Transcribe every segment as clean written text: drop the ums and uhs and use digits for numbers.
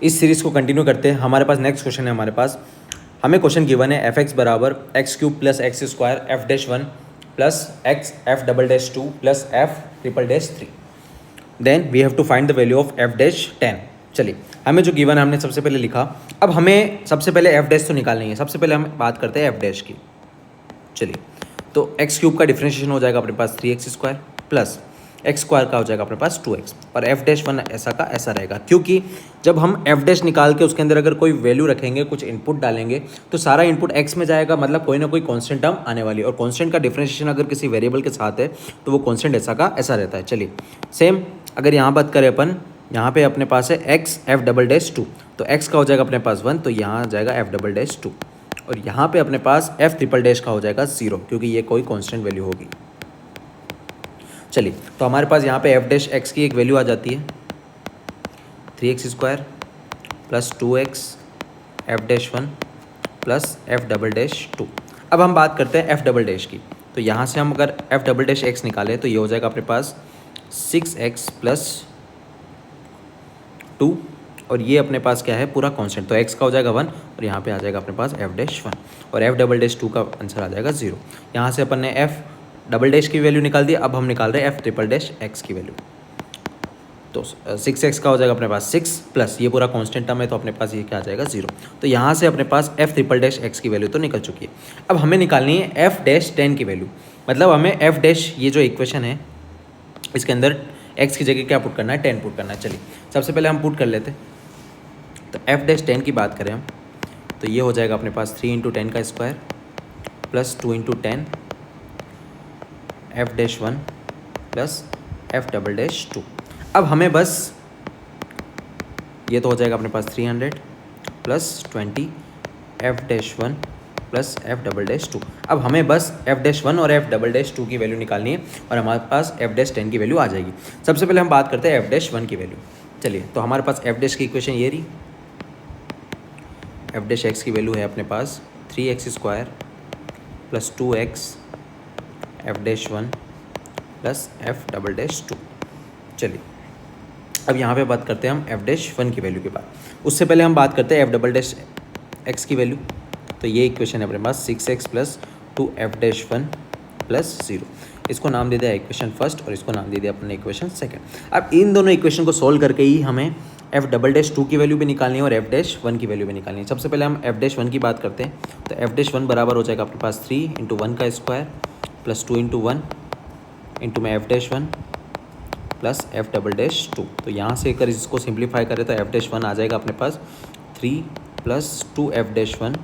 इस सीरीज़ को कंटिन्यू करते हैं। हमारे पास नेक्स्ट क्वेश्चन है, हमारे पास हमें क्वेश्चन गिवन है एफ एक्स बराबर x cube plus x square f dash one plus x f double dash two plus f triple dash three, then we have to find the value of f dash 10। चलिए, हमें जो given है हमने सबसे पहले लिखा। अब हमें सबसे पहले एफ डैश तो निकालनी है। सबसे पहले हम बात करते हैं एफ डैश की। चलिए, तो एक्स क्यूब का डिफ्रेंशिएशन हो जाएगा अपने पास 3x square plus x square का हो जाएगा अपने पास 2x, और एफ डैश वन ऐसा का ऐसा रहेगा, क्योंकि जब हम एफ डैश निकाल के उसके अंदर अगर कोई वैल्यू रखेंगे, कुछ इनपुट डालेंगे, तो सारा इनपुट x में जाएगा, मतलब कोई ना कोई कांस्टेंट टर्म आने वाली है। और कांस्टेंट का डिफ्रेंशिएशन अगर किसी वेरिएबल के साथ है तो वो कांस्टेंट ऐसा का ऐसा रहता है। चलिए, सेम अगर यहाँ बात करें अपन, यहाँ पे अपने पास है x f double dash two, तो x का हो जाएगा अपने पास 1, तो यहाँ आ जाएगा एफ डबल डैश टू, और यहाँ पे अपने पास एफ ट्रिपल डैश का हो जाएगा 0, क्योंकि ये कोई कांस्टेंट वैल्यू होगी। चलिए, तो हमारे पास यहाँ पे एफ डैश एक्स की एक वैल्यू आ जाती है 3x square plus 2x f dash one plus f double dash two. अब हम बात करते हैं एफ डबल डैश की। तो यहाँ से हम अगर एफ डबल डैश एक्स निकालें तो ये हो जाएगा अपने पास 6x प्लस 2, और ये अपने पास क्या है, पूरा कांस्टेंट, तो x का हो जाएगा 1, और यहाँ पे आ जाएगा अपने पास एफ डैश 1, और एफ डबल डैश 2 का आंसर आ जाएगा 0। यहाँ से अपन ने एफ डबल डैश की वैल्यू निकाल दी। अब हम निकाल रहे हैं एफ ट्रिपल डैश एक्स की वैल्यू। तो 6x का हो जाएगा अपने पास 6 प्लस ये पूरा कांस्टेंट टर्म है, तो अपने पास ये क्या आ जाएगा 0। तो यहाँ से अपने पास एफ ट्रिपल डैश एक्स की वैल्यू तो निकल चुकी है। अब हमें निकालनी है एफ डैश 10 की वैल्यू, मतलब हमें एफ डैश, ये जो इक्वेशन है इसके अंदर एक्स की जगह क्या पुट करना है, 10 पुट करना है। चलिए, सबसे पहले हम पुट कर लेते हैं। तो एफ डैश 10 की बात करें हम, तो ये हो जाएगा अपने पास 3 इंटू 10 का square plus 2 into 10 F dash 1 plus f double dash 2। अब हमें बस ये तो हो जाएगा अपने पास 300 plus 20 f dash 1 plus f double dash 2। अब हमें बस एफ डैश 1 और एफ डबल डैश 2 की वैल्यू निकालनी है, और हमारे पास एफ डैश 10 की वैल्यू आ जाएगी। सबसे पहले हम बात करते हैं एफ डैश 1 की वैल्यू। चलिए, तो हमारे पास एफ डैश की इक्वेशन ये रही। एफ डैश एक्स की वैल्यू है अपने पास 3x square plus 2x f dash 1 plus f double dash 2। चलिए, अब यहाँ पे बात करते हैं हम एफ डैश 1 की वैल्यू के बाद। उससे पहले हम बात करते हैं एफ डबल डैश एक्स की वैल्यू। तो ये इक्वेशन है अपने पास 6x plus 2 f dash 1 plus 0। इसको नाम दे दिया इक्वेशन फर्स्ट, और इसको नाम दे दिया अपने इक्वेशन सेकंड। अब इन दोनों इक्वेशन को सोल्व करके ही हमें एफ डबल डैश 2 की वैल्यू भी निकालनी है और एफ डैश 1 की वैल्यू भी निकालनी है। सबसे पहले हम एफ डैश 1 की बात करते हैं। तो एफ डैश 1 बराबर हो जाएगा अपने पास 3 इंटू 1 का स्क्वायर प्लस 2 इंटू 1 इंटू में F dash 1 plus f double dash 2। तो यहाँ से अगर इसको सिंप्लीफाई करें तो एफ डैश 1 आ जाएगा अपने पास 3 plus 2 f dash 1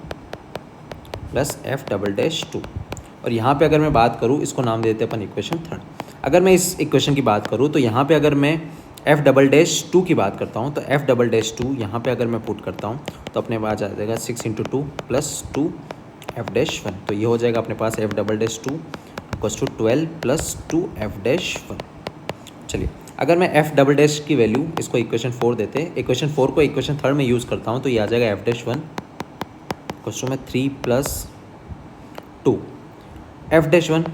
plus f double dash 2। और यहाँ पे अगर मैं बात करूँ, इसको नाम देते हैं अपन इक्वेशन थर्ड। अगर मैं इस इक्वेशन की बात करूँ तो यहाँ पे अगर मैं एफ डबल डैश 2 की बात करता हूँ, तो एफ डबल डैश 2 यहाँ पे अगर मैं पुट करता हूँ तो अपने पास आ जाएगा 6 इंटू 2 प्लस 2 एफ डैश 1। तो ये हो जाएगा अपने पास f double dash 2 equals to 12 plus 2 f dash 1। चलिए, अगर मैं एफ डबल डैश की वैल्यू, इसको इक्वेशन 4 देते हैं, इक्वेशन 4 को इक्वेशन थर्ड में यूज़ करता हूँ, तो ये आ जाएगा एफ डैश 1 इक्वल्स टू में 3 plus 2 f dash 1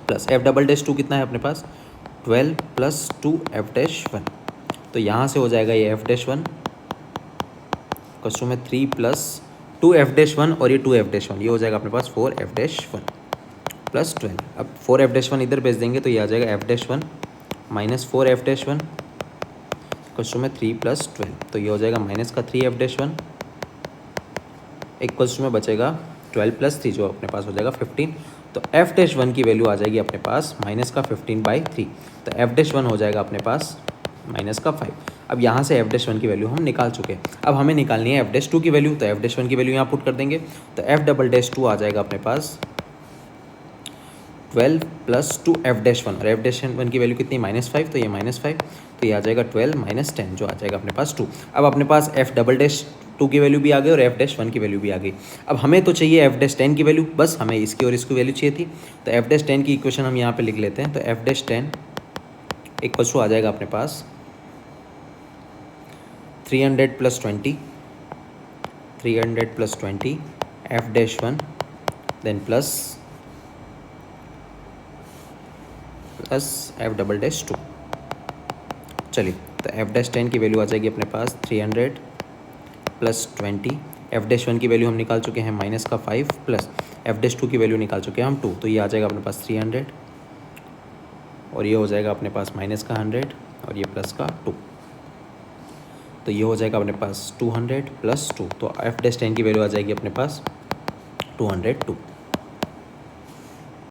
plus f double dash 2 कितना है अपने पास 12 प्लस 2 एफ डैश 1। तो यहाँ से हो जाएगा ये एफ डैश 1 इक्वल्स टू में 3 प्लस 2 एफ डैश 1, और ये 2 एफ डैश 1, ये हो जाएगा अपने पास 4 एफ डैश 1 प्लस 12। अब 4 एफ डैश 1 इधर भेज देंगे तो ये आ जाएगा f dash 1 minus 4 f dash 1 equals to में 3 प्लस 12। तो ये हो जाएगा माइनस का 3 एफ डैश 1 इक्वल्स टू में बचेगा 12 प्लस 3, जो अपने पास हो जाएगा 15। तो एफ डैश 1 की वैल्यू आ जाएगी अपने पास माइनस का 15/3। तो एफ डैश 1 हो जाएगा अपने पास माइनस का 5। अब यहाँ से एफ डैश 1 की वैल्यू हम निकाल चुके हैं। अब हमें निकालनी है एफ डैश 2 की वैल्यू। तो एफ डैश 1 की वैल्यू यहाँ पुट कर देंगे, तो एफ डबल डैश 2 आ जाएगा अपने पास 12 प्लस 2 एफ डैश 1, और एफ डैश 1 की वैल्यू कितनी -5, तो ये -5, तो ये आ जाएगा 12 माइनस 10, जो आ जाएगा अपने पास 2। अब अपने पास एफ डबल डैश 2 की वैल्यू भी आ गई और एफ डैश 1 की वैल्यू भी आ गई। अब हमें तो चाहिए एफ डैश 10 की वैल्यू, बस हमें इसकी और इसकी वैल्यू चाहिए थी। तो एफ डैश 10 की इक्वेशन हम यहाँ पे लिख लेते हैं। तो एफ डैश 10 इक्वल्स टू आ जाएगा अपने पास 300 plus 20 f dash 1 then plus f double dash 2। चलिए, तो एफ डैश 10 की वैल्यू आ जाएगी अपने पास 300 प्लस 20। एफ डैश 1 की वैल्यू हम निकाल चुके हैं माइनस का 5 प्लस एफ डैश 2 की वैल्यू निकाल चुके हैं हम 2, तो ये आ जाएगा अपने पास 300 और ये हो जाएगा अपने पास माइनस का 100 और ये प्लस का 2, तो ये हो जाएगा अपने पास 200 प्लस 2, तो एफ डैश 10 की वैल्यू आ जाएगी अपने पास 202।